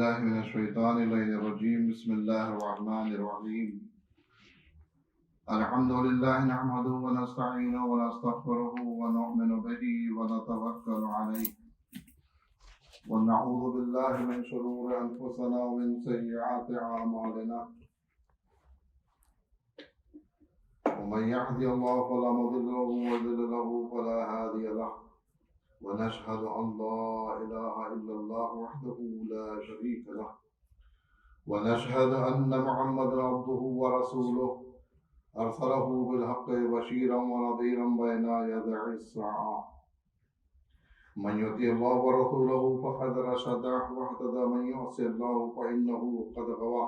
بالله من الشيطان الرجيم. بسم الله الرحمن الرحيم. الحمد لله نحمده ونستعينه ونستغفره ونؤمن به ونتوكل عليه ونعوذ بالله من شرور أنفسنا ومن سيئات أعمالنا، ومن يهد الله فلا مضل له ومن يضلل فلا هادي له، ونشهد أن لا إله إلا الله وحده لا شريك له، ونشهد أن محمدا عبده ورسوله أرسله بالحق بشيرا ونذيرا بين يدي الساعة. من يطع الله ورسوله فقد رشد واهتدى، من يعص الله فإنه قد غوى،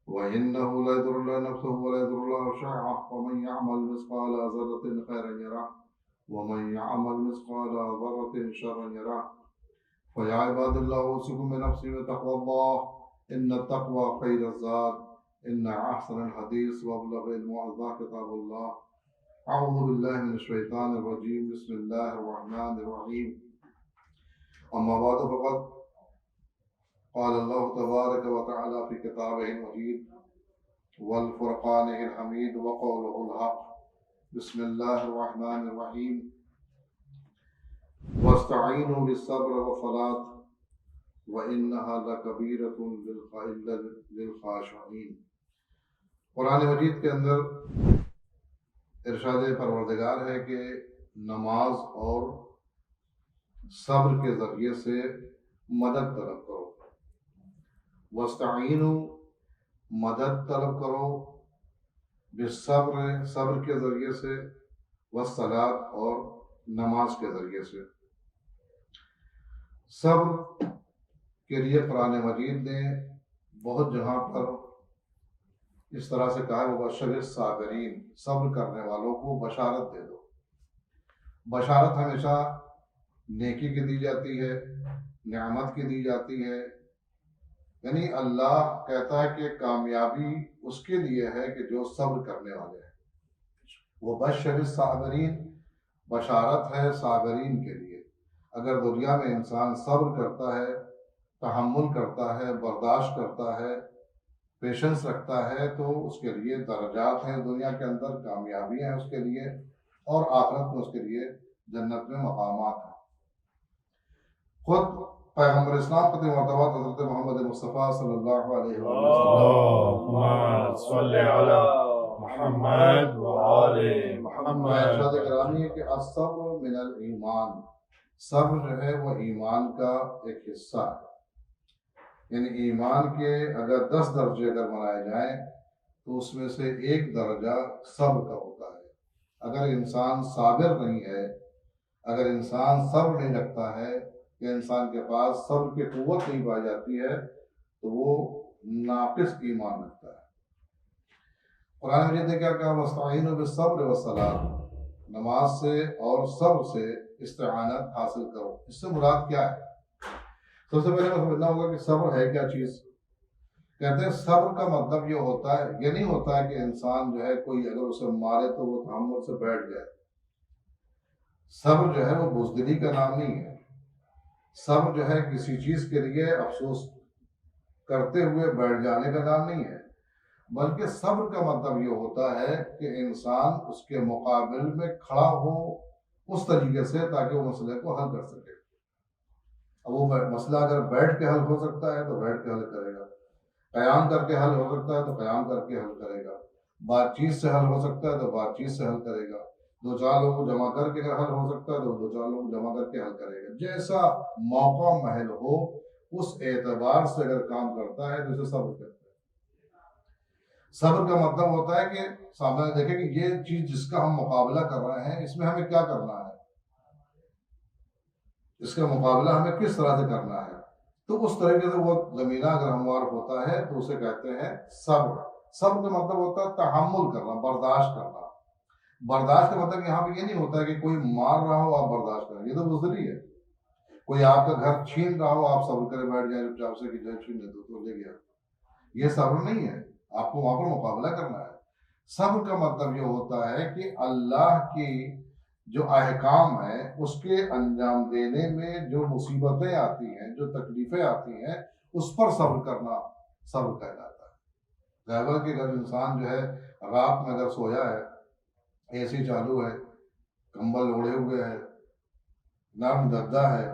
وإنه لا يضر نفسه ولا يضر له شيئا. ومن يعمل مثقال ذرة خيرا يره، ومن يعمل مثقال ذرة شرا يره. فيا عباد الله أوصيكم بنفسي بتقوى الله، إن التقوى خير الزاد، إن أحسن الحديث وأبلغ الموعظة كتاب الله. أعوذ بالله من الشيطان الرجيم. بسم الله الرحمن الرحيم. أما بعد فقد قال الله تبارك وتعالى في كتابه المجيد والفرقانه الحميد وقوله الحق. بسم الله الرحمن الرحيم. واستعينوا بالصبر والصلاة وإنها لكبيرة للخاشعين. قرآن مجید کے اندر ارشاد پروردگار ہے کہ نماز اور صبر کے ذریعے سے مدد طلب کرو. واستعینوا، مدد طلب کرو، بالصبر، صبر کے ذریعے سے، والصلاۃ، اور نماز کے ذریعے سے. صبر کے لیے قرآن مجید نے بہت جگہ پر اس طرح سے کہا ہے، وبشر الصابرین، صبر کرنے والوں کو بشارت دے دو. بشارت ہمیشہ نیکی کی دی جاتی ہے، نعمت کی دی جاتی ہے. یعنی اللہ کہتا ہے کہ کامیابی اس کے لیے ہے کہ جو صبر کرنے والے ہیں. وبشر الصابرین، بشارت ہے صابرین کے لیے. اگر دنیا میں انسان صبر کرتا ہے، تحمل کرتا ہے، برداشت کرتا ہے، پیشنس رکھتا ہے، تو اس کے لیے درجات ہیں دنیا کے اندر، کامیابیاں ہیں اس کے لیے، اور آخرت میں اس کے لیے جنت میں مقامات ہیں. خود پیغمبر اسلام قطع مرتبہ حضرت محمد مصطفیٰ صلی اللہ علیہ وسلم ارشاد گرامی ہے کہ الصبر من الایمان، صبر جو ہے وہ ایمان کا ایک حصہ ہے. یعنی ایمان کے اگر 10 درجے اگر بنائے جائیں تو اس میں سے ایک درجہ صبر کا ہوتا ہے. اگر انسان صابر نہیں ہے، اگر انسان صبر نہیں رکھتا ہے، کہ انسان کے پاس صبر کی قوت نہیں پائی جاتی ہے، تو وہ ناقص ایمان رکھتا ہے. قرآن مجید نے کیا کہا؟ واستعینوا بالصبر والصلاۃ، نماز سے اور صبر سے استعانت حاصل کرو. اس سے مراد کیا ہے؟ سب سے پہلے میں سمجھنا ہوگا کہ صبر ہے کیا چیز. کہتے ہیں صبر کا مطلب یہ ہوتا ہے، یہ نہیں ہوتا ہے کہ انسان جو ہے کوئی اگر اسے مارے تو وہ تحمل سے بیٹھ جائے. صبر جو ہے وہ بزدلی کا نام نہیں ہے. صبر جو ہے کسی چیز کے لیے افسوس کرتے ہوئے بیٹھ جانے کا نام نہیں ہے، بلکہ صبر کا مطلب یہ ہوتا ہے کہ انسان اس کے مقابل میں کھڑا ہو اس طریقے سے تاکہ وہ مسئلے کو حل کر سکے. اب وہ مسئلہ اگر بیٹھ کے حل ہو سکتا ہے تو بیٹھ کے حل کرے گا، قیام کر کے حل ہو سکتا ہے تو قیام کر کے حل کرے گا، بات چیت سے حل ہو سکتا ہے تو بات چیت سے حل کرے گا، 2-4 لوگوں کو جمع کر کے اگر حل ہو سکتا ہے تو 2-4 لوگوں کو جمع کر کے حل کرے گا. جیسا موقع محل ہو اس اعتبار سے اگر کام کرتا ہے تو اسے صبر کرتا ہے. صبر کا مطلب ہوتا ہے کہ سامنے دیکھیں کہ یہ چیز جس کا ہم مقابلہ کر رہے ہیں اس میں ہمیں کیا کرنا ہے، اس کا مقابلہ ہمیں کس طرح سے کرنا ہے. تو اس طریقے سے وہ زمینہ اگر ہموار ہوتا ہے تو اسے کہتے ہیں صبر. صبر کا مطلب ہوتا ہے تحمل کرنا، برداشت کرنا. برداشت کا مطلب یہاں پہ یہ نہیں ہوتا ہے کہ کوئی مار رہا ہو آپ برداشت کریں، یہ تو بزدلی ہے. کوئی آپ کا گھر چھین رہا ہو آپ صبر کرے بیٹھ جائیں چپ چاپ سے کہ جو چھین لے تو لے گیا، یہ صبر نہیں ہے. آپ کو وہاں پر مقابلہ کرنا ہے. صبر کا مطلب یہ ہوتا ہے کہ اللہ کی جو احکام ہیں اس کے انجام دینے میں جو مصیبتیں آتی ہیں، جو تکلیفیں آتی ہیں، اس پر صبر کرنا صبر کہلاتا ہے۔ غیبہ کہ اگر انسان جو ہے رات میں اگر سویا ہے، اے سی چالو ہے، کمبل اوڑھے ہوئے ہے، نرم گدا ہے،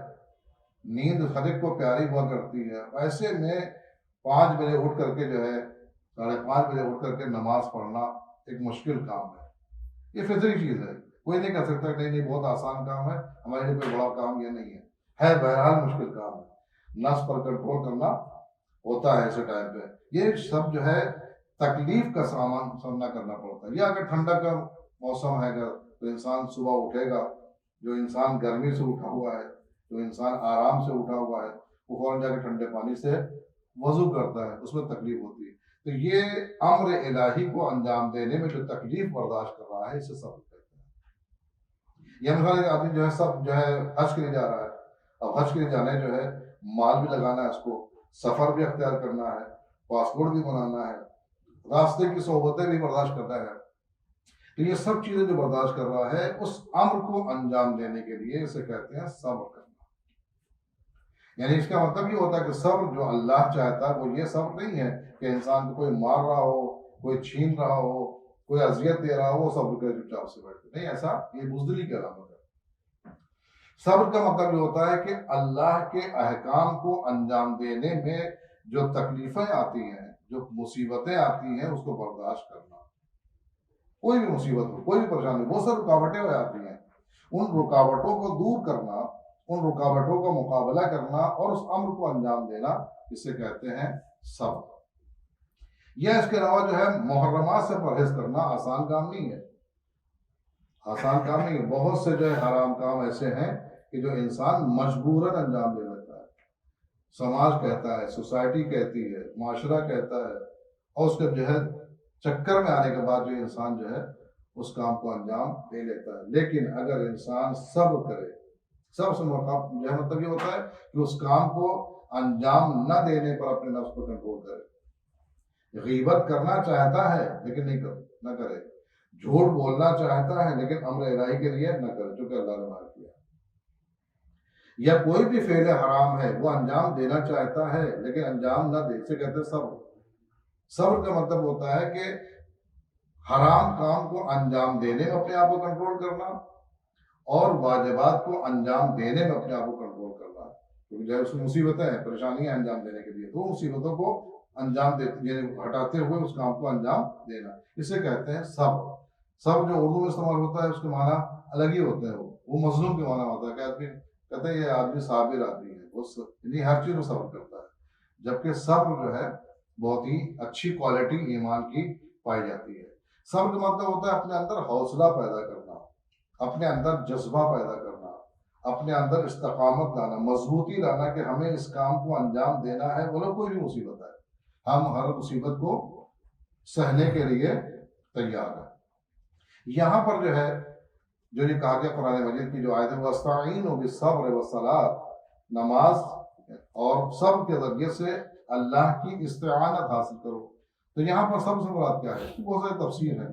نیند ہر ایک کو پیاری ہوا کرتی ہے، ایسے میں 5 بجے اٹھ کر کے جو ہے 5:30 بجے اٹھ کر کے نماز پڑھنا ایک مشکل کام ہے۔ یہ فطری چیز ہے، کوئی نہیں کہہ سکتا کہ نہیں بہت آسان کام ہے، ہمارے لیے کوئی بڑا کام یہ نہیں ہے بہرحال مشکل کام ہے، نفس پر کنٹرول کرنا ہوتا ہے ایسے ٹائم پہ۔ یہ سب جو ہے تکلیف کا سامنا کرنا پڑتا ہے۔ یا اگر ٹھنڈا کا موسم ہے اگر تو انسان صبح اٹھے گا، جو انسان گرمی سے اٹھا ہوا ہے، جو انسان آرام سے اٹھا ہوا ہے، وہ فوراً جا کے ٹھنڈے پانی سے وضو کرتا ہے، اس میں تکلیف ہوتی ہے۔ تو یہ امر الہی کو انجام دینے میں جو تکلیف برداشت کر رہا ہے اسے صبر کہتے ہیں۔ یہ مثال ایک آدمی جو ہے سب جو ہے حج کے لیے جا رہا ہے، اب حج کے لیے جانے جو ہے مال بھی لگانا ہے، اس کو سفر بھی اختیار کرنا ہے، پاسپورٹ بھی بنانا ہے، راستے کی صحبتیں بھی برداشت کرنا ہے، تو یہ سب چیزیں جو برداشت کر رہا ہے اس امر کو انجام دینے کے لیے اسے کہتے ہیں صبر کرنا۔ یعنی اس کا مطلب یہ ہوتا ہے کہ صبر جو اللہ چاہتا ہے وہ یہ صبر نہیں ہے کہ انسان کو کوئی مار رہا ہو، کوئی چھین رہا ہو، کوئی اذیت دے رہا ہو وہ صبر کرے چپ چاپ سے بیٹھے، نہیں، ایسا یہ بزدلی کی علامت ہے۔ صبر کا مطلب یہ ہوتا ہے کہ اللہ کے احکام کو انجام دینے میں جو تکلیفیں آتی ہیں، جو مصیبتیں آتی ہیں، اس کو برداشت کرنا۔ کوئی بھی مصیبت ہو، کوئی بھی پریشانی، بہت ساری رکاوٹیں ہو جاتی ہیں، ان رکاوٹوں کو دور کرنا، ان رکاوٹوں کا مقابلہ کرنا اور اس امر کو انجام دینا، اسے کہتے ہیں صبر۔ یا اس کے علاوہ جو ہے محرمات سے پرہیز کرنا آسان کام نہیں ہے، آسان کام نہیں ہے۔ بہت سے جو ہے حرام کام ایسے ہیں کہ جو انسان مجبوراً انجام دے لیتا ہے، سماج کہتا ہے، سوسائٹی کہتی ہے، معاشرہ کہتا ہے، اور اس کے جو ہے چکر میں آنے کے بعد جو انسان جو ہے اس کام کو انجام دے لیتا ہے۔ لیکن اگر انسان صبر کرے، سب سے جو ہے مطلب یہ ہوتا ہے کہ اس کام کو انجام نہ دینے پر اپنے نفس پر کنٹرول کرے۔ غیبت کرنا چاہتا ہے لیکن نہ کرے، جھوٹ بولنا چاہتا ہے لیکن امر الہی کے لیے نہ کرے چونکہ اللہ نے منع کیا۔ یا کوئی بھی فعل حرام ہے وہ انجام دینا چاہتا ہے لیکن انجام نہ دے، اسے کہتے ہیں صبر۔ صبر کا مطلب ہوتا ہے کہ حرام کام کو انجام دینے میں اپنے آپ کو کنٹرول کرنا اور واجبات کو انجام دینے میں اپنے آپ کو کنٹرول کرنا، کیونکہ جو اس میں مصیبتیں ہیں، پریشانیاں انجام دینے کے لیے، تو مصیبتوں کو انجام دیتے ہٹاتے ہوئے اس کام کو انجام دینا، اسے کہتے ہیں صبر۔ صبر جو اردو میں استعمال ہوتا ہے اس کے معنی الگ ہی ہوتے ہیں، وہ مظلوم کے معنی ہوتا ہے کہ آدمی کہتے ہیں یہ آدمی صابر آدمی ہے، وہ یعنی ہر چیز میں صبر کرتا ہے، جبکہ صبر جو ہے بہت ہی اچھی کوالٹی ایمان کی پائی جاتی ہے۔ صبر کا مطلب ہوتا ہے اپنے اندر حوصلہ پیدا کرنا، اپنے اندر جذبہ پیدا کرنا، اپنے اندر استقامت لانا، مضبوطی لانا کہ ہمیں اس کام کو انجام دینا ہے، بولو کوئی بھی مصیبت ہے، ہم ہر مصیبت کو سہنے کے لیے تیار ہیں۔ یہاں پر جو ہے جو یہ کہا گیا قرآن مجید کی جو آیت ہے وَاسْتَعِینُوا بِالصَّبْرِ وَالصَّلَاةِ، نماز اور صبر کے ذریعے سے اللہ کی استعانت حاصل کرو، تو یہاں پر صبر سے مراد کیا ہے؟ بہت ساری تفسیر ہے۔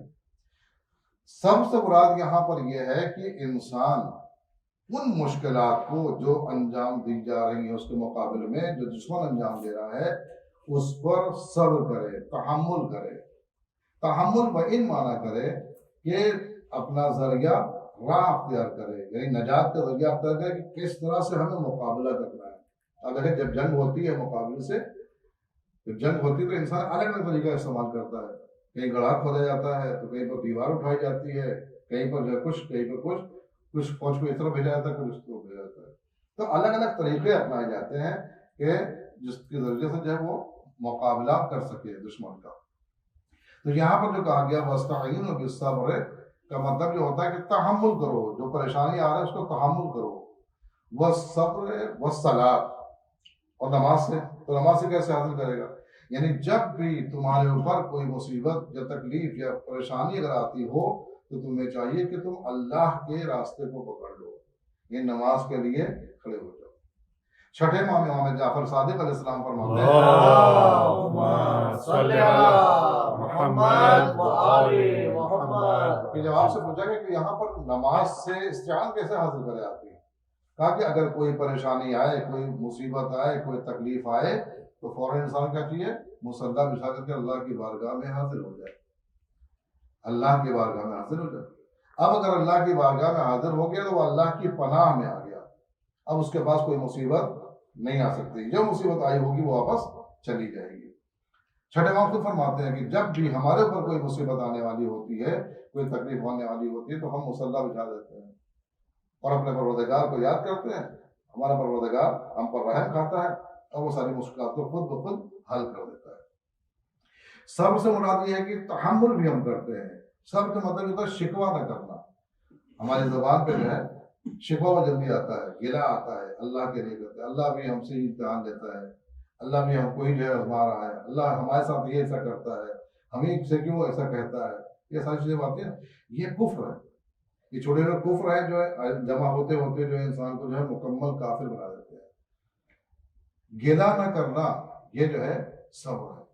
صبر سے مراد یہاں پر یہ ہے کہ انسان ان مشکلات کو جو انجام دی جا رہی ہیں اس کے مقابلے میں جو دشمن انجام دے رہا ہے اس پر صبر کرے، تحمل کرے۔ تحمل بإن معنی کرے کہ اپنا ذریعہ راہ اختیار کرے، یعنی نجات کا ذریعہ اختیار کرے کہ کس طرح سے ہمیں مقابلہ کرنا ہے۔ اب دیکھیں جب جنگ ہوتی ہے مقابلے سے، جب جنگ ہوتی ہے تو انسان الگ الگ طریقہ استعمال کرتا ہے، کہیں گڑھا کھودا جاتا ہے تو کہیں پر دیوار اٹھائی جاتی ہے، کہیں پر جو ہے کچھ، کہیں پر کچھ فوج کو اس طرف بھیجا جاتا ہے، کچھ اس طرف بھیجا جاتا ہے، تو الگ الگ طریقے اپنائے جاتے ہیں کہ جس کے ذریعے سے جو ہے وہ مقابلہ کر سکے دشمن کا۔ تو یہاں پر جو کہا گیا وَاسْتَعِینُوا بِالصَّبْرِ کا مطلب یہ ہوتا ہے کہ تحمل کرو، جو پریشانی آ رہا ہے اس کو تحمل کرو، وَالصَّبْرِ وَالصَّلَاةِ، اور نماز سے، تو نماز سے کیسے حاصل کرے گا؟ یعنی جب بھی تمہارے اوپر کوئی مصیبت یا تکلیف یا پریشانی اگر آتی ہو تو تمہیں چاہیے کہ تم اللہ کے راستے کو پکڑ لو، یہ نماز کے لیے کھڑے ہو جاؤ۔ چھٹے ماہ میں امام جعفر صادق علیہ السلام فرماتے ہیں اللہم صلی علی محمد و آل محمد، کہ جب آپ سے پوچھا گیا کہ یہاں پر نماز سے استعانت کیسے حاصل کرے آتی ہے، کہا کہ اگر کوئی پریشانی آئے، کوئی مصیبت آئے، کوئی تکلیف آئے تو فوراً انسان کیا چاہیے؟ مصلی بچھا کر کے اللہ کی بارگاہ میں حاضر ہو جائے، اللہ کی بارگاہ میں حاضر ہو جائے۔ اب اگر اللہ کی بارگاہ میں حاضر ہو گیا تو وہ اللہ کی پناہ میں آ گیا، اب اس کے پاس کوئی مصیبت نہیں آ سکتی، جو مصیبت آئی ہوگی وہ واپس چلی جائے گی۔ چھٹے امام خود فرماتے ہیں کہ جب بھی ہمارے اوپر کوئی مصیبت آنے والی ہوتی ہے، کوئی تکلیف ہونے والی ہوتی ہے، تو ہم مصلی بچھا دیتے ہیں اور اپنے پروردگار کو یاد کرتے ہیں، ہمارا پروردگار ہم پر رحم کھاتا ہے اور وہ ساری مشکلات کو خود بخود حل کر دیتا ہے۔ صبر سے مراد یہ ہے کہ تحمل بھی ہم کرتے ہیں۔ صبر کا مطلب ہوتا ہے شکوہ نہ کرنا۔ ہماری زبان پہ جو ہے شکوہ وہ جلدی آتا ہے، گلہ آتا ہے، اللہ کے لیے کرتے ہیں، اللہ بھی ہم سے امتحان لیتا ہے، اللہ بھی ہم کو ہی جو ہے آزما رہا ہے، اللہ ہمارے ساتھ یہ ایسا کرتا ہے، ہمیں سے کیوں ایسا کہتا ہے، یہ ساری چیزیں باتیں یہ کفر ہے، یہ چھوٹے چھوٹے کفر ہیں جو ہے جمع ہوتے ہوتے جو ہے انسان کو جو ہے مکمل کافر بنا دیتے ہیں۔ گلہ نہ کرنا یہ جو ہے صبر ہے۔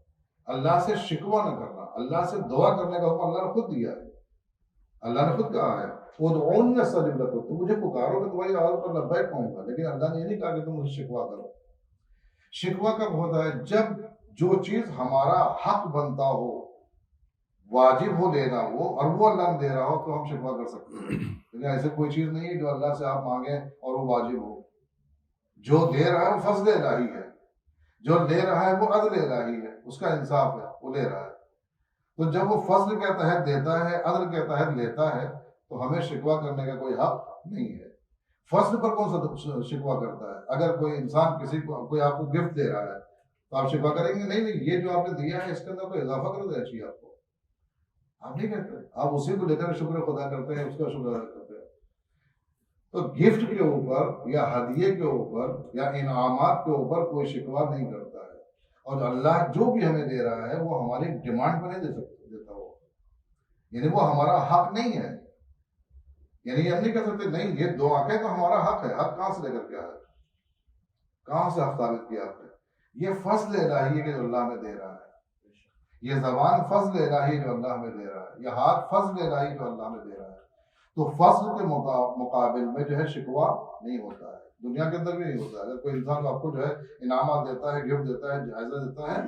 اللہ سے شکوہ نہ کرنا، اللہ سے دعا کرنے کا حکم اللہ نے خود دیا ہے، اللہ نے خود کہا ہے ادعونی استجب لکم، تم مجھے پکارو کہ تمہاری آواز پر لبیک کہوں گا، لیکن اللہ نے یہ نہیں کہا کہ تم مجھے شکوہ کرو۔ شکوہ کب ہوتا ہے؟ جب جو چیز ہمارا حق بنتا ہو، واجب ہو دینا وہ، اور وہ اللہ نے دے رہا ہو تو ہم شکوہ کر سکتے ہیں، لیکن ایسے کوئی چیز نہیں ہے جو اللہ سے آپ مانگیں اور وہ واجب ہو۔ جو دے رہا ہے وہ فضل الہی ہے، جو لے رہا ہے وہ عدل الہی ہے، اس کا انصاف ہے، وہ لے رہا ہے۔ تو جب وہ فضل کے تحت دیتا ہے، عدل کے تحت لیتا ہے، تو ہمیں شکوہ کرنے کا کوئی حق نہیں ہے۔ فضل پر کون سا شکوہ کرتا ہے؟ اگر کوئی انسان کسی کو، کوئی آپ کو گفٹ دے رہا ہے تو آپ شکوہ کریں گے؟ نہیں، یہ جو آپ نے دیا ہے اس کے اندر کوئی اضافہ کر دینا چاہیے آپ کو، آپ نہیں کہتے، آپ اسی کو لے کر شکر خدا کرتے ہیں، اس کا شکر ادا کرتے ہیں۔ تو گفٹ کے اوپر یا ہدیے کے اوپر یا انعامات کے اوپر کوئی شکوہ نہیں کرتا ہے، اور اللہ جو بھی ہمیں دے رہا ہے وہ ہماری ڈیمانڈ پہ نہیں دیتا وہ، یعنی وہ ہمارا حق نہیں ہے، یعنی یہ ہم نہیں کہہ سکتے نہیں یہ دو آنکھیں تو ہمارا حق ہے۔ حق کہاں سے لے کر کے آیا؟ کہاں سے حق ثابت کیا آپ نے؟ یہ فضل الہی ہے کہ جو اللہ ہمیں دے رہا ہے، یہ زبان فضل الہی جو اللہ ہمیں دے رہا ہے، یہ ہاتھ فضل الہی جو اللہ ہمیں دے رہا ہے۔ تو فضل کے مقابل میں جو ہے شکوہ نہیں ہوتا ہے، دنیا کے اندر بھی نہیں ہوتا ہے۔ اگر کوئی انسان آپ کو جو ہے انعامات دیتا ہے، گفٹ دیتا ہے، جائزہ دیتا ہے،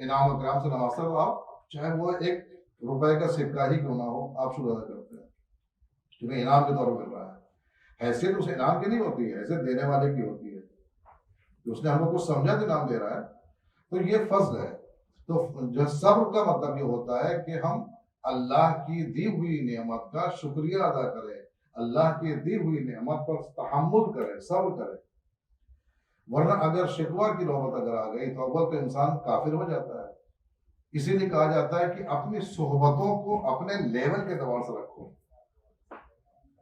انعام و کرام سے نوازتا ہے، تو آپ چاہے وہ 1 روپے کا سکہ ہی کیوں نہ ہو آپ شکر ادا کرتے ہیں، کیونکہ انعام کے طور پر مل رہا ہے۔ حیثیت اس انعام کی نہیں ہوتی ہے، حیثیت دینے والے کی ہوتی ہے، کہ اس نے ہم کو کچھ سمجھا تو انعام دے رہا ہے، تو یہ فضل ہے۔ تو جو صبر کا مطلب یہ ہوتا ہے کہ ہم اللہ کی دی ہوئی نعمت کا شکریہ ادا کریں، اللہ کی دی ہوئی نعمت پر تحمل کریں، صبر کریں۔ ورنہ اگر شکوہ کی نوبت اگر آ گئی تو اول تو انسان کافر ہو جاتا ہے۔ اسی لیے کہا جاتا ہے کہ اپنی صحبتوں کو اپنے لیول کے اعتبار سے رکھو۔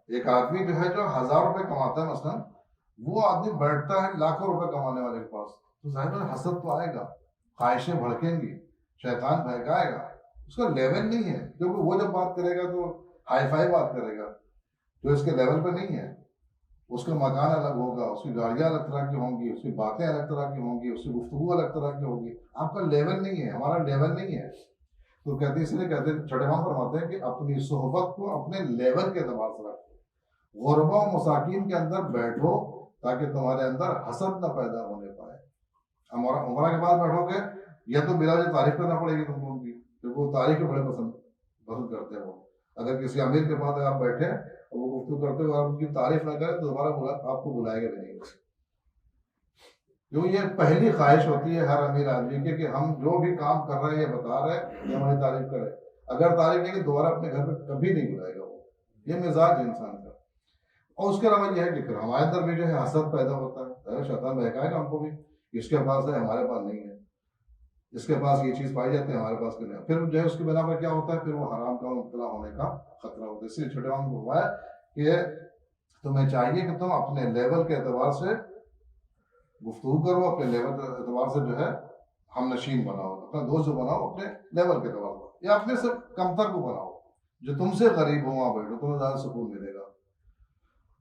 ایک آدمی جو ہے جو 1000 روپے کماتا ہے مثلا، وہ آدمی بیٹھتا ہے لاکھوں روپے کمانے والے کے پاس، تو ظاہر ہے حسد تو آئے گا، خواہشیں بھڑکیں گی، شیطان بہکائے گا، اس کا لیول نہیں ہے، کیونکہ وہ جب بات کرے گا تو ہائی فائی بات کرے گا، جو اس کے لیول پہ نہیں ہے۔ اس کا مکان الگ ہوگا، اس کی گاڑیاں الگ طرح کی ہوں گی، اس کی باتیں الگ طرح کی ہوں گی، اس کی گفتگو الگ طرح کی ہوگی۔ آپ کا لیول نہیں ہے، ہمارا لیول نہیں ہے، تو کہتے اس لیے کہتے چھٹے امام فرماتے ہیں کہ اپنی صحبت کو اپنے لیول کے اعتبار سے رکھو، غربا و مساکین کے اندر بیٹھو تاکہ تمہارے اندر حسد نہ پیدا ہونے پائے۔ عمرہ کے بعد بیٹھو گے یا تو بلا جو تعریف کرنا پڑے گی تم کو ان کی، کیونکہ وہ تعریف بڑے پسند کرتے ہیں وہ۔ اگر کسی امیر کے پاس آپ بیٹھے اور وہ گفتگو کرتے ہوئے آپ ان کی تعریف نہ کریں تو دوبارہ آپ کو بلائے گا بھی نہیں، کیوں یہ پہلی خواہش ہوتی ہے ہر امیر آدمی کی کہ ہم جو بھی کام کر رہے ہیں یا بتا رہے ہیں یہ ہماری تعریف کرے، اگر تعریف نہیں کی دوبارہ اپنے گھر پہ کبھی نہیں بلائے گا وہ۔ یہ مزاج ہے انسان کا۔ اور اس کے علاوہ یہ ہے کہ پھر ہمارے اندر بھی جو ہے حسد پیدا ہوتا ہے، شیطان بہکائے گا ہم کو بھی، اس کے پاس ہے ہمارے پاس نہیں ہے، اس کے پاس یہ چیز پائی جاتی ہے ہمارے پاس نہیں ہے، پھر جو ہے اس کی بنا پر کیا ہوتا ہے، پھر وہ حرام کا مبتلا ہونے کا خطرہ ہوتا ہے۔ اس لیے چھوٹے امام کو فرمایا کہ تمہیں چاہیے کہ تم اپنے لیول کے اعتبار سے گفتگو کرو، اپنے لیول کے اعتبار سے جو ہے ہم نشین بناؤ، اپنا دوست بناؤ اپنے لیول کے اعتبار پر، یا اپنے سے کمتر کو بناؤ، جو تم سے غریب ہو وہاں بیٹھو، تمہیں زیادہ سکون ملے گا۔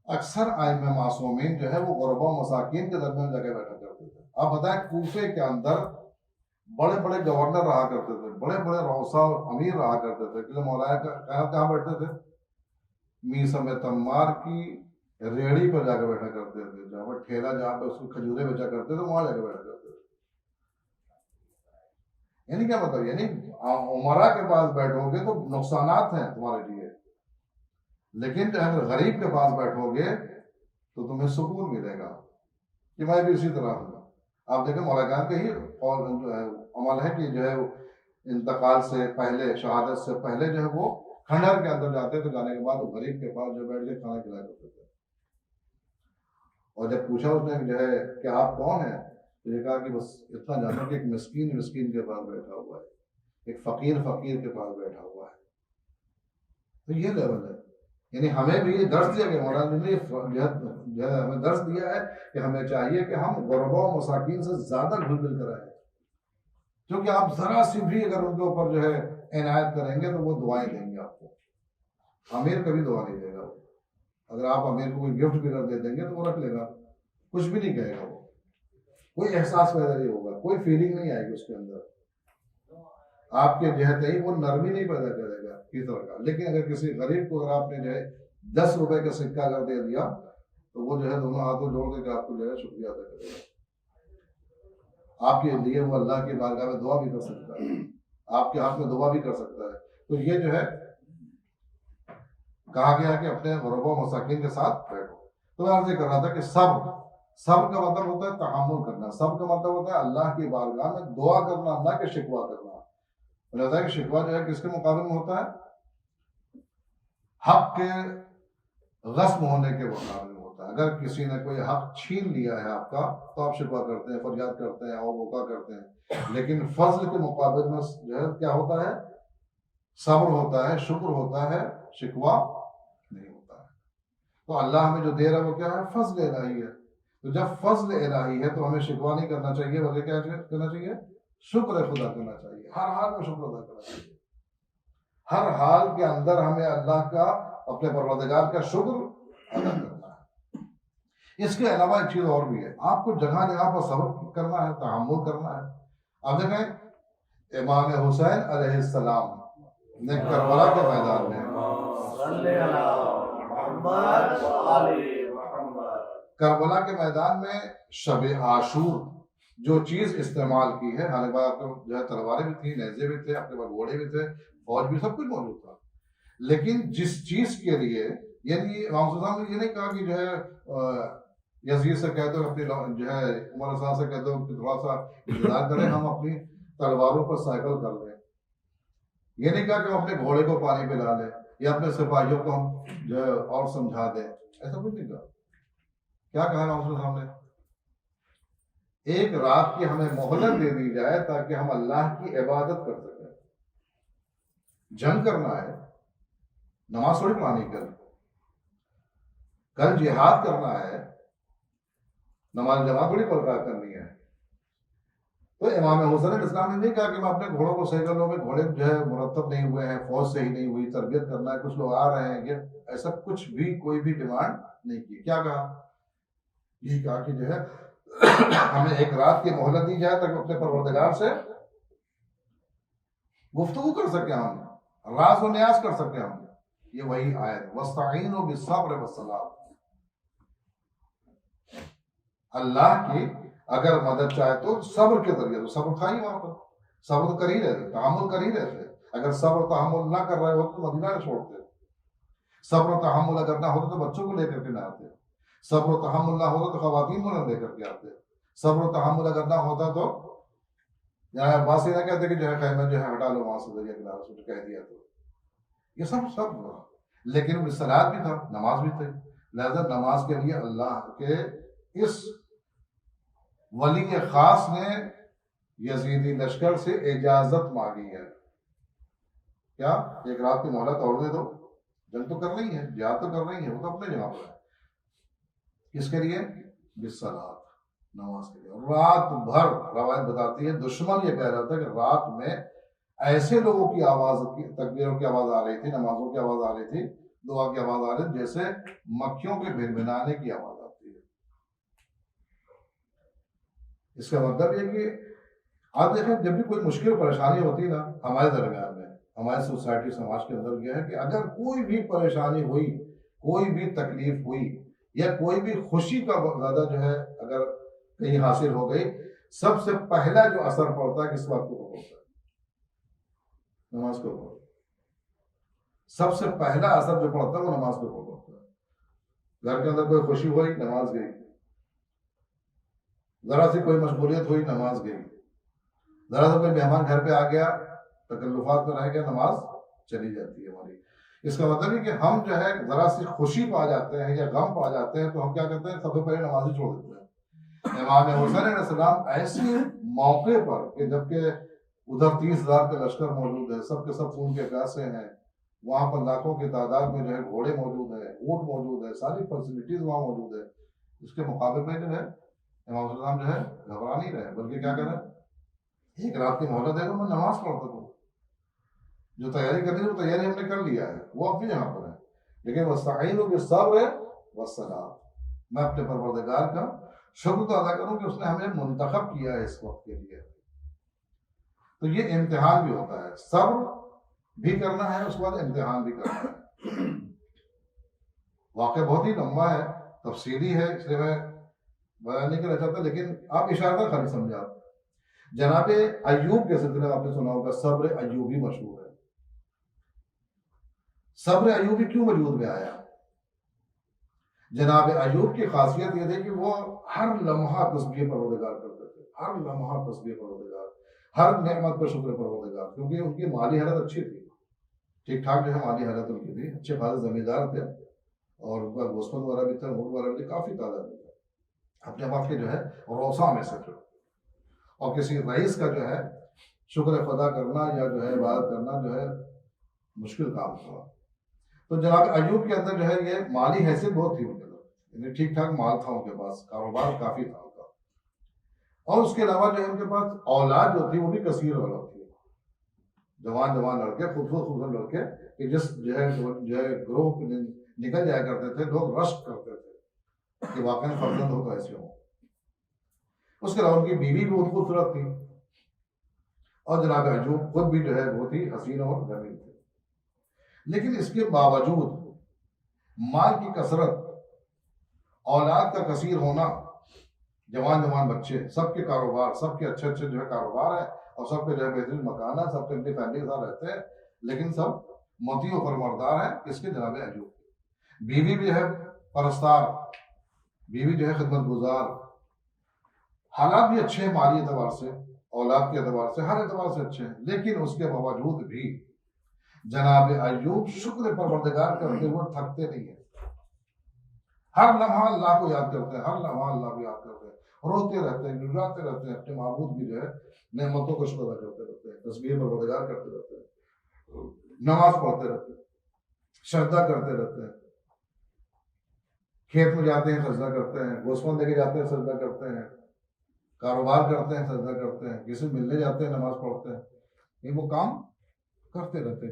اکثر ائمہ معصومین جو ہے وہ غربا و مساکین کے درمیان جگہ بیٹھا کرتے تھے۔ آپ بتائیں کوفے کے اندر بڑے بڑے گورنر رہا کرتے تھے، بڑے بڑے روسا اور امیر رہا کرتے تھے، کہ مولانا کہاں بیٹھتے تھے؟ میسم تمار کی ریڑھی پر جا کے بیٹھا کرتے تھے، جہاں پر ٹھیلا جہاں پہ اس کو کھجورے بیچا کرتے تھے وہاں جا کے بیٹھا کرتے تھے. یعنی کیا مطلب؟ یعنی عمرا کے پاس بیٹھو گے تو نقصانات ہیں تمہارے لیے، لیکن اگر غریب کے پاس بیٹھو گے تو تمہیں سکون ملے گا کہ میں بھی اسی طرح ہوں. آپ دیکھیں مولانا کا ہی اور جو ہے عمل ہے کہ جو ہے انتقال سے پہلے، شہادت سے پہلے جو ہے وہ کھنڈر کے اندر جاتے تھے، جانے کے بعد وہ غریب کے پاس جو بیٹھ کے کھانا کھلایا کرتے تھے. اور جب پوچھا اس نے جو ہے کہ آپ کون ہیں، تو یہ کہا کہ بس اتنا جانا کہ ایک مسکین کے پاس بیٹھا ہوا ہے، ایک فقیر کے پاس بیٹھا ہوا ہے. تو یہ لیول ہے. یعنی ہمیں بھی یہ درس دیا گیا، مولانا نے جو ہے ہمیں درس دیا ہے کہ ہمیں چاہیے کہ ہم غرباء و مساکین سے زیادہ گھل مل کر آئیں، کیونکہ آپ ذرا سی بھی اگر ان کے اوپر جو ہے عنایت کریں گے تو وہ دعائیں دیں گے آپ کو. امیر کبھی دعا نہیں دے گا. اگر آپ امیر کو کوئی گفٹ بھی کر دے دیں گے تو وہ رکھ لے گا، کچھ بھی نہیں کہے گا. وہ کوئی احساس پیدا نہیں ہوگا، کوئی فیلنگ نہیں آئے گی اس کے اندر، آپ کے جہت ہی وہ نرمی نہیں پیدا کرے گا کس طرح کا. لیکن اگر کسی غریب کو اگر آپ نے جو ہے 10 روپے کا سکہ اگر دے دیا تو وہ جو ہے دونوں ہاتھوں جوڑ دے کے آپ کو جو ہے شکریہ ادا کرے گا. آپ کے لیے وہ اللہ کی بارگاہ میں دعا بھی کر سکتا ہے، آپ کے ہاتھ میں دعا بھی کر سکتا ہے. تو یہ جو ہے کہا گیا کہ اپنے غرباء و مساکین کے ساتھ بیٹھو. تو میں عرض یہ کر رہا تھا کہ صبر کا مطلب ہوتا ہے تحمل کرنا. صبر کا مطلب ہوتا ہے اللہ کی بارگاہ میں دعا کرنا، نہ کہ شکوہ کرنا. ہوتا ہے کہ شکوہ جو ہے کس کے مقابل میں ہوتا ہے؟ حق کے غصب ہونے کے مقابل میں ہوتا ہے. اگر کسی نے کوئی حق چھین لیا ہے آپ کا تو آپ شکوہ کرتے ہیں، فریاد کرتے ہیں اور بکا کرتے ہیں. لیکن فضل کے مقابل میں جو ہے کیا ہوتا ہے؟ صبر ہوتا ہے، شکر ہوتا ہے، شکوہ نہیں ہوتا ہے. تو اللہ ہمیں جو دے رہا ہے وہ کیا ہے؟ فضل الہی ہے. تو جب فضل الہی ہے تو ہمیں شکوہ نہیں کرنا چاہیے، بلکہ کیا کرنا چاہیے؟ شکر خدا کرنا چاہیے. ہر حال میں شکر ادا کرنا چاہیے. ہر حال کے اندر ہمیں اللہ کا، اپنے پروردگار کا شکر ادا کرنا ہے. اس کے علاوہ ایک چیز اور بھی ہے، آپ کو جگہ جگہ پر صبر کرنا ہے، تحمل کرنا ہے. آپ دیکھیں امام حسین علیہ السلام نے کربلا کے میدان میں کربلا کے میدان میں شب عاشور جو چیز استعمال کی ہے، حالانکہ آپ کو جو ہے تلواریں بھی تھیں، نیزے بھی تھے، اپنے پاس گھوڑے بھی تھے، فوج بھی، سب کچھ موجود تھا. لیکن جس چیز کے لیے، یعنی امام صلی اللہ علیہ وسلم نے یہ نہیں کہا کہ جو ہے یزید سے کہہ دو اپنی جو ہے عمر صاحب سے کہہ دو کہ تھوڑا سا انتظار کریں، ہم اپنی تلواروں پر سائیکل کر لیں. یہ نہیں کہا کہ ہم اپنے گھوڑے کو پانی پلا لیں یا اپنے سپاہیوں کو ہم جو ہے اور سمجھا دیں. ایسا کچھ نہیں کہا. کیا کہا امام صلی اللہ علیہ وسلم نے؟ ایک رات کی ہمیں مہلت دے دی جائے تاکہ ہم اللہ کی عبادت کر سکیں. جنگ کرنا ہے، نماز تھوڑی پڑھانی کل جہاد کرنا ہے، نماز جماعت تھوڑی برقرار کرنی ہے. تو امام حسین علیہ السلام نے نہیں کہا کہ میں اپنے گھوڑوں کو صحیح کر لوں، گھوڑے جو ہے مرتب نہیں ہوئے ہیں، فوج صحیح نہیں ہوئی، تربیت کرنا ہے، کچھ لوگ آ رہے ہیں، یہ ایسا کچھ بھی کوئی بھی ڈیمانڈ نہیں کی. کیا کہا؟ یہی کہا کہ جو ہے ہمیں ایک رات کی مہلت دی جائے تاکہ اپنے پروردگار سے گفتگو کر سکیں، ہم راز و نیاز کر سکیں. ہم یہ وہی آیت وَاسْتَعِینُوا بِالصَّبْرِ وَالصَّلَاةِ، اللہ کی اگر مدد چاہے تو صبر کے ذریعے. تو صبر تھا ہی وہاں پر، صبر تو کر ہی رہے تھے، تحمل کر ہی رہے تھے. اگر صبر تحمل نہ کر رہے ہوتے تو مدینہ نہ چھوڑتے. صبر و تحمل اگر نہ ہوتا تو بچوں کو لے کر کے نہ آتے. صبر و تحمل نہ ہوتا تو خواتین کو نہ لے کر کے آتے. صبر و تحمل اگر نہ ہوتا تو یہاں باسی نہ کہتے کہ جو ہے خیمہ جو ہے ہٹا لو وہاں سے دریا کنارے سے، کہہ دیا تو یہ سب ہوا. لیکن صلاۃ بھی تھا، نماز بھی تھی. لہذا نماز کے لیے اللہ کے اس ولی خاص نے یزیدی لشکر سے اجازت مانگی ہے. کیا ایک رات کی مہلت اور دے دو؟ جنگ تو کر رہی ہے، جہاد تو کر رہی ہے، وہ تو اپنے جگہ پر ہے. کس کے لیے؟ بالصلاۃ، نماز کے لیے. رات بھر روایت بتاتی ہے دشمن یہ کہہ رہا تھا کہ رات میں ایسے لوگوں کی آواز، تکبیروں کی آواز آ رہی تھی، نمازوں کی آواز آ رہی تھی، دعا کی آواز آ رہی تھی، جیسے مکھیوں کے بھنبھنانے کی آواز آتی ہے. اس کا مطلب یہ کہ آپ دیکھیں جب بھی کوئی مشکل پریشانی ہوتی نا ہمارے درمیان میں، ہمارے سوسائٹی سماج کے اندر یہ ہے کہ اگر کوئی بھی پریشانی ہوئی، کوئی بھی تکلیف ہوئی یا کوئی بھی خوشی کا زیادہ جو ہے اگر کہیں حاصل ہو گئی، سب سے پہلا جو اثر پڑتا ہے کس بات کو پڑتا ہے؟ نماز کے اوپر. سب سے پہلا اثر جو پڑتا ہے وہ نماز کے اوپر پڑتا ہے. گھر کے اندر کوئی خوشی ہوئی، نماز گئی. ذرا سی کوئی مشغولیت ہوئی، نماز گئی. ذرا سا کوئی مہمان گھر پہ آ گیا، تکلفات میں رہ گیا، نماز چلی جاتی ہے ہماری. اس کا مطلب ہے کہ ہم جو ہے ذرا سی خوشی پا جاتے ہیں یا غم پا جاتے ہیں تو ہم کیا کرتے ہیں؟ سب سے پہلے نماز ہی چھوڑ دیتے ہیں. امام حسین علیہ السلام ایسے موقع پر کہ جبکہ ادھر 30,000 کے لشکر موجود ہے، سب کے سب خون کے پیاسے ہیں، وہاں پر لاکھوں کی تعداد میں جو ہے گھوڑے موجود ہیں، اونٹ موجود ہے، ساری فیسلٹیز وہاں موجود ہے. اس کے مقابل میں جو ہے امام السلام جو ہے گھبرا نہیں رہے، بلکہ کیا کریں؟ ایک رات کی مہلت ہے تو میں نماز پڑھتا ہوں. جو تیاری کرنی ہے وہ تیاری ہم نے کر لیا ہے، وہ اپنی جگہ پر ہے. لیکن وَاسْتَعِینُوا بِالصَّبْرِ وَالصَّلَاةِ، میں اپنے پروردگار کا شکر تو ادا کروں کہ اس نے ہمیں منتخب کیا ہے اس وقت کے لیے. تو یہ امتحان بھی ہوتا ہے، صبر بھی کرنا ہے، اس کے بعد امتحان بھی کرنا ہے. واقعہ بہت ہی لمبا ہے، تفصیلی ہے، اس لیے میں بیان نہیں کرنا چاہتا، لیکن آپ اشارہ خالی سمجھا. جناب ایوب کے سلسلے میں آپ نے سنا ہوگا صبر ایوبی مشہور ہے. صبر ایوبی کیوں وجود میں آیا؟ جناب ایوب کی خاصیت یہ تھی کہ وہ ہر لمحہ تسبیح پروردگار کرتے تھے، ہر لمحہ تسبیح پروردگار، ہر نعمت پر شکر پروردگار، کیونکہ ان کی مالی حالت اچھی تھی، ٹھیک ٹھاک جو ہے مالی حالت ان کی تھی، اچھے خاصے زمیندار تھے، اور ان کا گوسفند وغیرہ بھی تھا، اونٹ وغیرہ بھی کافی تعداد میں تھا. اپنے وقت کے جو ہے روسا میں سے تھے. اور کسی رئیس کا جو ہے شکر خدا کرنا یا جو ہے عبادت کرنا جو ہے مشکل کام تھا. تو جناب ایوب کے اندر جو ہے یہ مالی حیثیت بہت تھی ان کے اندر، یعنی ٹھیک ٹھاک مال تھا ان کے پاس، کاروبار کافی تھا ان کا. اور اس کے علاوہ جو ہے ان کے پاس اولاد جو تھی وہ بھی کثیر اولاد تھی، جوان لڑکے، خوبصورت لڑکے، کہ جس جو ہے گروہ نکل جایا کرتے تھے، لوگ رشک کرتے تھے کہ واقعی فرزند ہو تو ایسے ہو. اس کے علاوہ ان کی بیوی بھی بہت خوبصورت تھی، اور جناب ایوب خود بھی جو ہے بہت ہی حسین اور جمیل تھے. لیکن اس کے باوجود مال کی کثرت، اولاد کا کثیر ہونا، جوان بچے، سب کے کاروبار، سب کے اچھے جو ہے کاروبار ہے، اور سب کے جو ہے بہترین مکان ہے، سب کے اپنی فیملی کے ساتھ رہتے ہیں، لیکن سب موتی و فرماردار ہیں کس کے؟ جناب ایوب. بیوی بھی ہے پرستار، بیوی جو ہے خدمت گزار، حالات بھی اچھے ہیں مالی اعتبار سے، اولاد کے اعتبار سے، ہر اعتبار سے اچھے ہیں. لیکن اس کے باوجود بھی جناب ایوب شکر پروردگار کرتے ہوئے تھکتے نہیں ہیں. ہر لمحہ اللہ کو یاد کرتے ہیں، ہر لمحہ اللہ کو یاد کرتے ہیں، روتے رہتے ہیں، گڑگڑاتے رہتے ہیں، اپنے معبود کی جو ہے نعمتوں کو شکر ادا کرتے رہتے ہیں، تسبیح پروردگار کرتے رہتے ہیں، نماز پڑھتے رہتے ہیں، سجدہ کرتے رہتے ہیں. کھیت میں جاتے ہیں سجدہ کرتے ہیں، گوسفند لے کے جاتے ہیں سجدہ کرتے ہیں، کاروبار کرتے ہیں سجدہ کرتے ہیں، کسی ملنے جاتے ہیں نماز پڑھتے ہیں. یہ وہ کام کرتے رہتے.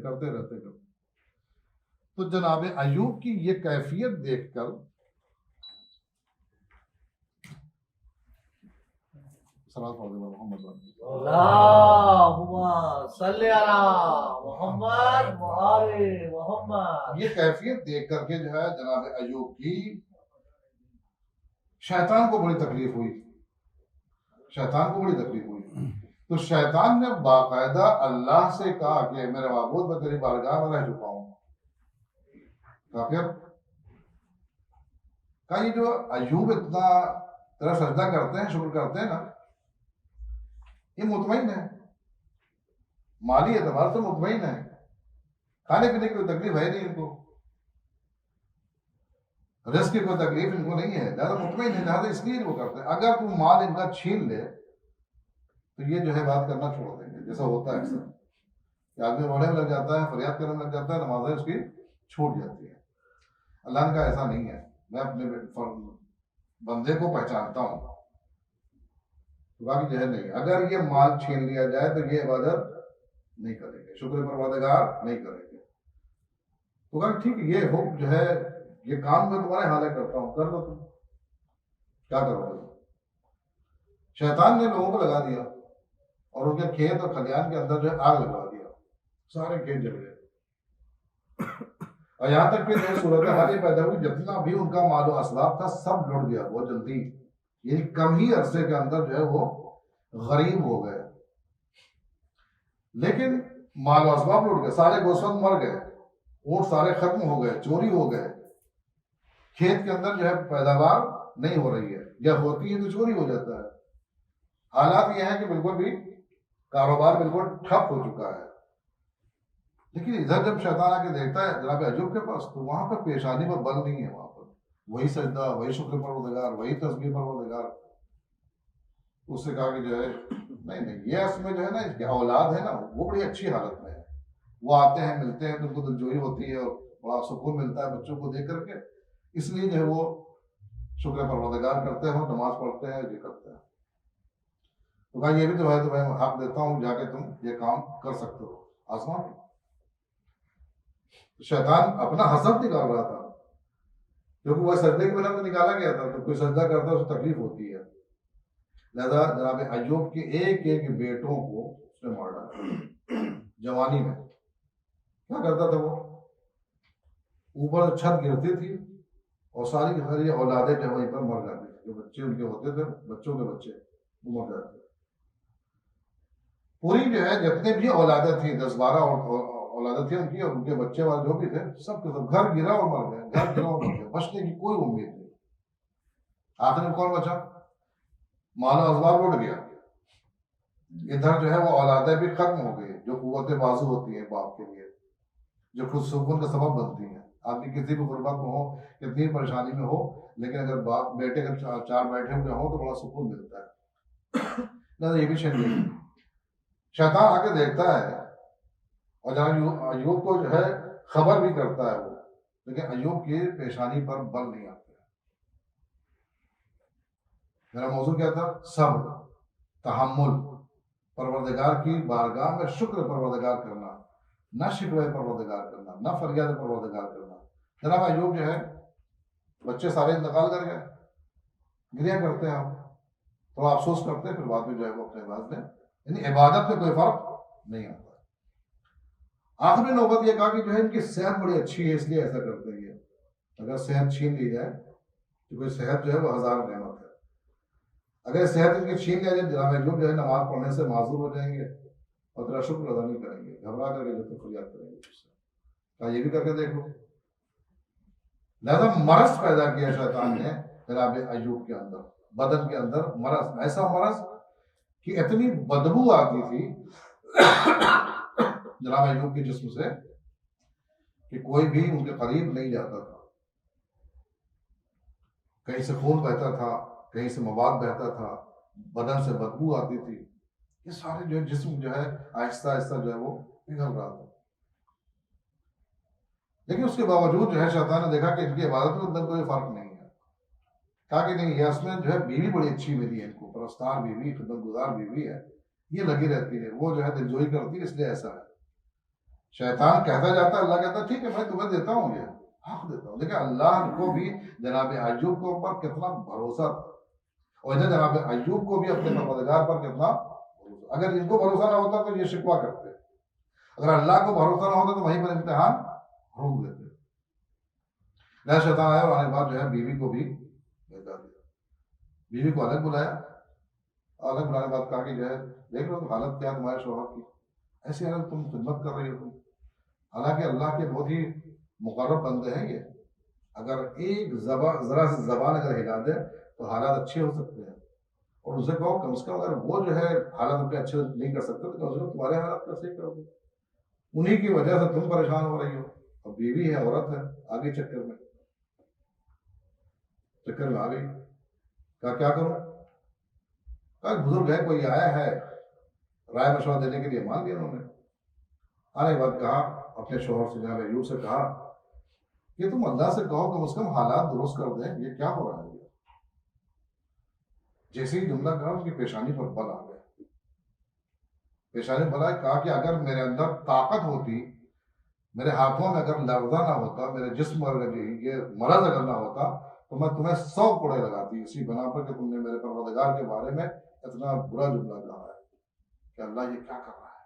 تو جناب ایوب کی یہ کیفیت دیکھ کر صلوات پڑھ دیں محمد اللہم صلی علی محمد و آل محمد. یہ کیفیت دیکھ کر کے جو ہے جناب ایوب کی شیطان کو بڑی تکلیف ہوئی. تو شیطان نے باقاعدہ اللہ سے کہا کہ میرے معبود میں تیری بارگاہ میں رہ چکا ہوں. کافر کہا یہ جو ایوب اتنا تیرا سجدہ کرتے ہیں، شکر کرتے ہیں نا، یہ مطمئن ہے، مالی اعتبار سے مطمئن ہے، کھانے پینے کی کوئی تکلیف ہے نہیں ان کو، رزق کی کوئی تکلیف ان کو نہیں ہے، زیادہ مطمئن ہے، لہٰذا اس لیے وہ کرتے ہیں. اگر تو مال ان کا چھین لے تو یہ جو ہے بات کرنا چھوڑ دیں گے، جیسا ہوتا ہے اکثر کہ آدمی رونے میں لگ جاتا ہے، فریاد کرنے میں لگ جاتا ہے، نمازیں اس کی چھوٹ جاتی ہے. اللہ نے کہا ایسا نہیں ہے، میں اپنے بندے کو پہچانتا ہوں. باقی جو ہے نہیں، اگر یہ مال چھین لیا جائے تو یہ عبادت نہیں کریں گے، شکر پروردگار نہیں کریں گے. تو کہا ٹھیک ہے، یہ حکم جو ہے، یہ کام میں تمہارے حوالے کرتا ہوں، کر لو. تم کیا کرو گے؟ شیطان نے لوگوں کو لگا دیا اور ان کے کھیت اور کھلیان کے اندر جو ہے آگ لگا دیا، سارے کھیت جل گئے. اور یہاں تک کہ جو صورت حال یہ پیدا ہوئی جتنا بھی ان کا مال و اسباب تھا سب لٹ گیا بہت جلدی، یعنی کم ہی عرصے کے اندر جو ہے وہ غریب ہو گئے. لیکن مال و اسباب لٹ گئے، سارے گوسفند مر گئے، اونٹ سارے ختم ہو گئے، چوری ہو گئے، کھیت کے اندر جو ہے پیداوار نہیں ہو رہی ہے، یا ہوتی ہے تو چوری ہو جاتا ہے. حالات یہ ہیں کہ بالکل بھی کاروبار بالکل ٹھپ ہو چکا ہے. لیکن ادھر جب شیطان آ کے دیکھتا ہے جناب ایوب کے پاس، تو وہاں پہ پیشانی پر بل نہیں ہے، وہاں پر وہی سجدہ، وہی شکر پروردگار، وہی تسبیح پروردگار. اس سے کہا کہ جو ہے نہیں یہ اس میں جو ہے نا اس کی اولاد ہے نا وہ بڑی اچھی حالت میں ہے، وہ آتے ہیں ملتے ہیں تو ان کو دلجوئی ہوتی ہے اور بڑا سکون ملتا ہے بچوں کو دیکھ کر کے، اس لیے جو ہے وہ شکر پروردگار کرتے ہیں، نماز پڑھتے ہیں، یہ کرتے ہیں. تو کہا یہ بھی تو ہے، تو میں حق دیتا ہوں جا کے تم یہ کام کر سکتے ہو آسمان. شیطان اپنا حسد نکال رہا تھا کیونکہ وہ سجدے کے بنا تو نکالا گیا تھا، تو کوئی سجدہ کرتا ہے اس کو تکلیف ہوتی ہے. لہذا جناب ایوب کے ایک ایک بیٹوں کو اس نے مار ڈالا جوانی میں. کیا کرتا تھا وہ؟ اوپر چھت گرتی تھی اور ساری کی ساری اولادیں جو وہیں پر مر جاتی تھی، جو بچے ان کے ہوتے تھے بچوں کے بچے وہ مر جاتے تھے. پوری جو ہے جتنے بھی اولادیں تھیں 10-12 اولادیں تھیں ان کی، اور ان کے بچے والے جو بھی تھے سب کے سب گھر گرا اور مر گئے، گھر گرا اور مر گئے، بچنے کی کوئی امید نہیں. آخر میں کون بچا؟ مال و اسباب لٹ گیا. ادھر جو ہے وہ اولادیں بھی ختم ہو گئی جو قوت بازو ہوتی ہیں باپ کے لیے، جو خود سکون کا سبب بنتی ہیں. آدمی کسی بھی غربت میں ہو، کتنی پریشانی میں ہو، لیکن اگر باپ بیٹے کا چار بیٹھے ہوئے ہوں تو بڑا سکون ملتا ہے. نہ یہ بھی شیطان آ کے دیکھتا ہے اور جہاں ایوب کو جو ہے خبر بھی کرتا ہے وہ، لیکن ایوب کی پیشانی پر بل نہیں آتا. میرا موضوع کیا تھا؟ صبر، تحمل، پروردگار کی بارگاہ میں شکر پروردگار کرنا، نہ شکوہ پروردگار کرنا، نہ فریاد پروردگار کرنا. جناب ایوب جو ہے بچے سارے انتقال کر گئے، گریہ کرتے ہیں ہم، تھوڑا افسوس کرتے ہیں، پھر بعد میں جو ہے وہ اپنے بعد میں یعنی عبادت میں کوئی فرق نہیں آتا. آخری نوبت یہ کہا کہ جو ہے ان کی صحت بڑی اچھی ہے اس لیے ایسا کرتے ہیں. اگر صحت چھین لی جائے تو کوئی صحت جو ہے وہ 1000 نعمت ہے. اگر صحت ان کی چھین لیا جائے جناب ایوب جو ہے نماز پڑھنے سے معذور ہو جائیں گے اور تیرا شکر ادا نہیں کریں گے، گھبرا کر کے جو تو فریاد کریں گے. یہ بھی کر کے دیکھ لو. لہذا مرض پیدا کیا شیطان نے جناب ایوب کے اندر، بدن کے اندر مرض، ایسا مرض کہ اتنی بدبو آتی تھی جناب ایوب کے جسم سے کہ کوئی بھی ان کے قریب نہیں جاتا تھا. کہیں سے خون بہتا تھا، کہیں سے مواد بہتا تھا، بدن سے بدبو آتی تھی. یہ سارے جو ہے جسم جو ہے آہستہ آہستہ جو ہے وہ پگھل رہا تھا. لیکن اس کے باوجود جو ہے شیطان نے دیکھا کہ ان کی عبادت کے اندر کوئی فرق نہیں ہے. کہا کہ نہیں، یہ اس میں جو ہے بیوی بڑی اچھی ملی ہے ان کو، پرستار بیوی، خدمت گزار بیوی ہے، یہ لگی رہتی ہے، وہ جو ہے دلجوئی کرتی ہے، اس لیے ایسا ہے. شیطان کہتا جاتا ہے، اللہ کہتا ہے ٹھیک ہے میں تمہیں دیتا ہوں، یہ حق دیتا ہوں. لیکن اللہ کو بھی جناب ایوب کے اوپر کتنا بھروسہ تھا، اور ادھر جناب ایوب کو بھی اپنے پروردگار پر کتنا بھروسہ. اگر ان کو بھروسہ نہ ہوتا تو یہ شکوہ کرتے، اگر اللہ کو بھروسہ نہ ہوتا تو وہیں پر امتحان روک دیتے. نیا شیطان آیا اور آنے کے بعد جو ہے بیوی کو بھی بھیجا دیا. بیوی کو الگ بلایا، الگ بلانے کے بعد کہا کہ جو ہے دیکھ لو حالت کیا تمہارے شوہر کی، ایسی حالت تم خدمت کر رہی ہو. حالانکہ اللہ کے بہت ہی مقرب بندے ہیں یہ، اگر ایک ذرا سی زبان اگر ہلا دے تو حالات اچھے ہو سکتے ہیں. اور اسے کہو کم از کم اگر وہ جو ہے حالات اپنے اچھے نہیں کر سکتے تو کم از کم تمہارے حالات کیسے ہی کرو گے، انہی کی وجہ سے تم پریشان ہو رہی ہو. اور بیوی ہے، عورت ہے، آگے چکر میں آ گئی. کہا کیا کروں؟ کہا بزرگ ہے، کوئی آیا ہے رائے مشورہ دینے کے لیے، مان لیا انہوں نے. آنے کے بعد کہا اپنے شوہر سے جناب ایوب سے کہا کہ تم اللہ سے کہو کم از کم حالات درست کر دیں، یہ کیا ہو رہا ہے. جیسے ہی جملہ کہا ان کی پیشانی پر بل آ گیا. پیشانی بل آئے. کہا کہ اگر میرے اندر طاقت ہوتی، میرے ہاتھوں میں اگر لرزہ نہ ہوتا، میرے جسم اگر یہ مرض اگر نہ ہوتا تو میں تمہیں 100 کوڑے لگاتی اسی بنا پر کہ تم نے میرے پروردگار کے بارے میں اتنا برا جملہ کہا ہے کہ اللہ یہ کیا کر رہا ہے.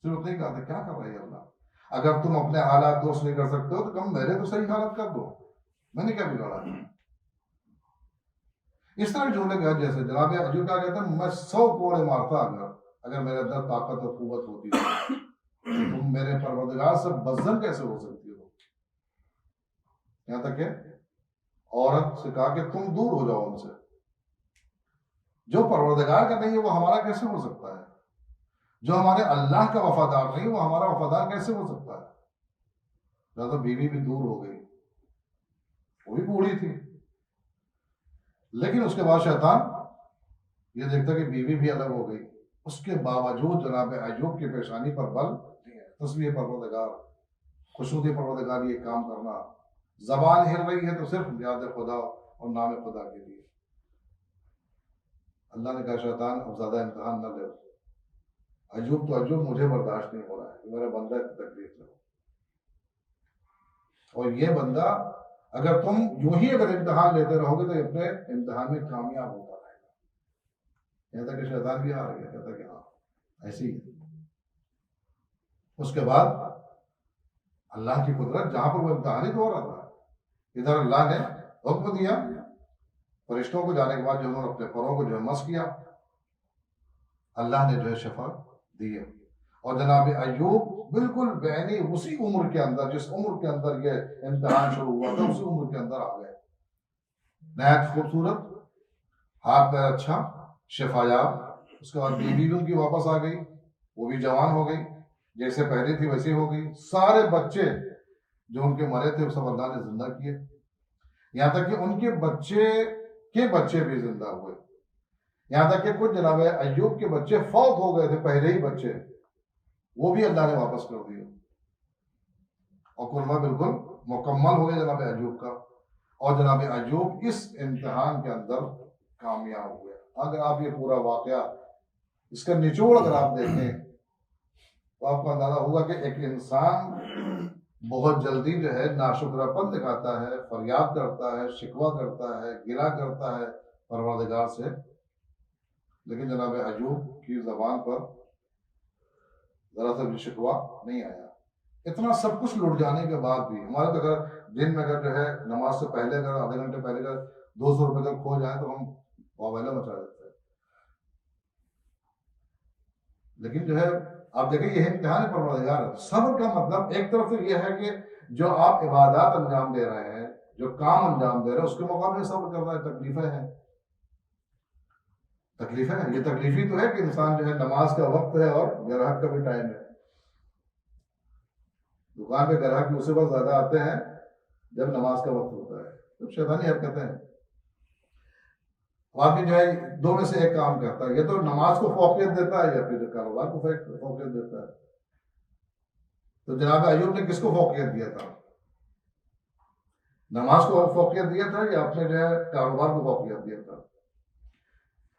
صرف نہیں کہا تھا کیا کر رہا ہے اللہ. اگر تم اپنے حالات درست نہیں کر سکتے ہو تو کم میرے تو صحیح حالت کر دو، میں نے کیا بگاڑا ہے؟ اس طرح جملے کا جیسے جناب عجوب کیا کہتے ہیں، میں 100 کوڑے مارتا اگر میرے اندر طاقت اور قوت ہوتی ہے، تم میرے پروردگار سے بزن کیسے ہو سکتی ہو؟ یہاں تک کہ عورت سے کہا کہ تم دور ہو جاؤ ان سے، جو پروردگار کا نہیں ہے وہ ہمارا کیسے ہو سکتا ہے؟ جو ہمارے اللہ کا وفادار نہیں وہ ہمارا وفادار کیسے ہو سکتا ہے؟ لہذا بیوی بھی دور ہو گئی، وہ بھی بوڑھی تھی، لیکن اس کے بعد شیطان یہ دیکھتا کہ بیوی بھی الگ ہو گئی، اس کے باوجود جناب ایوب کی پیشانی پر بل تسبیح پروردگار، خشوع پروردگار، یہ کام کرنا، زبان ہل رہی ہے تو صرف یاد خدا اور نام خدا کے لیے۔ اللہ نے کہا شیطان اب زیادہ امتحان نہ لے، ایوب تو ایوب مجھے برداشت نہیں ہو رہا ہے، میرا بندہ تکلیف لو، اور یہ بندہ اگر تم یوں ہی اگر امتحان لیتے رہو گے تو یہ اپنے امتحان میں کامیاب ہوتا رہے گا۔ یہاں تک کہ شیطان بھی ہار گیا، کہتا کہ ہاں ایسے ہی۔ اس کے بعد اللہ کی قدرت، جہاں پر وہ امتحان ہی تو ہو رہا تھا، ادھر اللہ نے حکم دیا فرشتوں کو جانے کے بعد جو انہوں نے اپنے پروں کو جو مس کیا، اللہ نے جو ہے شفا دی، اور جناب ایوب بالکل بینی اسی عمر کے اندر، جس عمر کے اندر یہ امتحان شروع ہوا تھا اسی عمر کے اندر آ گئے، نہایت خوبصورت، ہاتھ پیر اچھا، شفا یاب۔ اس کے بعد بیوی بھی ان کی واپس آ گئی، وہ بھی جوان ہو گئی، جیسے پہلے تھی ویسے ہو گئی، سارے بچے جو ان کے مرے تھے سب اللہ نے زندہ کیے، یہاں تک کہ ان کے بچے بھی زندہ ہوئے، یہاں تک کہ کچھ جناب ایوب کے بچے فوت ہو گئے تھے، پہلے ہی بچے، وہ بھی اللہ نے واپس کر دیے، اور قربہ بالکل مکمل ہو گیا جناب ایوب کا، اور جناب ایوب اس امتحان کے اندر کامیاب ہوئے۔ اگر آپ یہ پورا واقعہ، اس کا نچوڑ اگر آپ دیکھیں تو آپ کو اندازہ ہوگا کہ ایک انسان بہت جلدی جو ہے ناشکراپن دکھاتا ہے، فریاد کرتا ہے، شکوہ کرتا ہے، گلہ کرتا ہے پروردگار سے، لیکن جناب ایوب کی زبان پر ذرا سا بھی شکوہ نہیں آیا۔ اتنا سب کچھ لٹ جانے کے بعد بھی ہمارے تو اگر دن میں اگر جو ہے نماز سے پہلے اگر آدھے گھنٹے پہلے اگر 200 روپے اگر کھو جائیں تو ہم واویلا مچا دیتے ہیں، لیکن جو ہے آپ دیکھیں یہ امتحان پروردگار ہے۔ صبر کا مطلب ایک طرف سے یہ ہے کہ جو آپ عبادات انجام دے رہے ہیں، جو کام انجام دے رہے ہیں، اس کے مقابلے میں صبر کرنا ہے، تکلیفیں ہیں، یہ تکلیفی تو ہے کہ انسان جو ہے نماز کا وقت ہے اور گراہک کا بھی ٹائم ہے، دکان پہ گراہک اس سے بہت زیادہ آتے ہیں جب نماز کا وقت ہوتا ہے، تو شیطانی حرکتیں ہیں۔ آدمی جو ہے دو میں سے ایک کام کرتا ہے، یا تو نماز کو فوقیت دیتا ہے یا پھر کاروبار کو فوقیت دیتا ہے۔ تو جناب ایوب نے کس کو فوقیت دیا تھا؟ نماز کو فوقیت دیا تھا یا اپنے جو ہے کاروبار کو فوقیت دیا تھا؟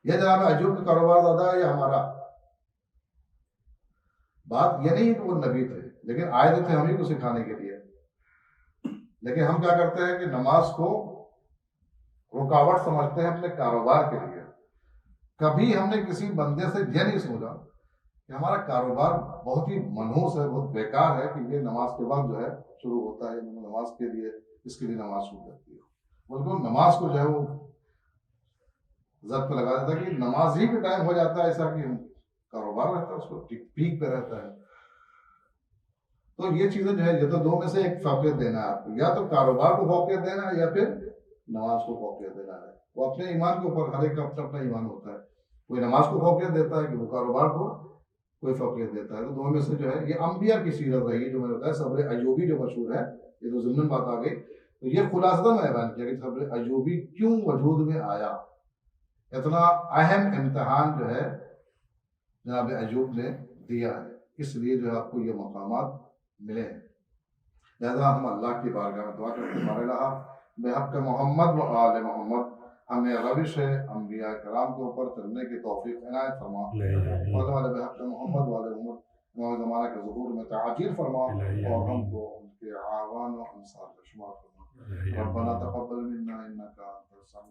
یہ جناب ایوب کا کاروبار زیادہ ہے یا ہمارا؟ بات یہ نہیں ہے کہ وہ نبی تھے، لیکن آئے تھے ہم ہی کو سکھانے کے لیے، لیکن ہم کیا کرتے ہیں کہ نماز کو رکاوٹ سمجھتے ہیں اپنے کاروبار کے لیے۔ کبھی ہم نے کسی بندے سے یہ نہیں سوچا کہ ہمارا کاروبار بہت ہی منحوس ہے، بہت بیکار ہے، کہ یہ نماز کے بعد جو ہے شروع ہوتا ہے، نماز کے لیے اس کے لیے نماز شروع کرتی ہے، بلکہ نماز کو جو ہے وہ ضبط پہ لگا دیتا ہے کہ نماز ہی پہ ٹائم ہو جاتا ہے ایسا کہ کاروبار رہتا ہے اس کو پیک پہ رہتا ہے۔ تو یہ چیزیں جو ہے یہ تو دو میں سے ایک فوقیت دینا ہے آپ کو، یا تو کاروبار کو فوقیت دینا ہے یا پھر نماز کو فوقیت دینا ہے۔ وہ اپنے ایمان کے اوپر، ہر ایک کا اپنا اپنا ایمان ہوتا ہے، کوئی نماز کو فوقیت دیتا ہے کہ وہ کاروبار کو کوئی فوقیت دیتا ہے۔ تو دونوں میں سے جو ہے یہ انبیاء کی سیرت رہی، جو میں نے بتایا صبر ایوبی جو مشہور ہے، یہ تو ضمن بات آ گئی، تو یہ خلاصہ میں بیان کیا کہ صبر ایوبی کیوں وجود میں آیا، اتنا اہم امتحان جو ہے جناب ایوب نے دیا ہے، اس لیے جو ہے آپ کو یہ مقامات ملے ہیں۔ لہذا ہم اللہ کی بارگاہ میں دعا کرتے ہیں، ہمارے اللہ بحق محمد و آل محمد ہمیں روش انبیاء کرام کے اوپر چلنے کی توفیق عنایت فرما، اور بحق محمد و آل محمد ہمارے زمانہ کے ظہور میں تعجیل فرما، اور ہم کو ان کے اعوان و انصار کا شمار فرما۔ ربنا تقبل منا انک انت السمیع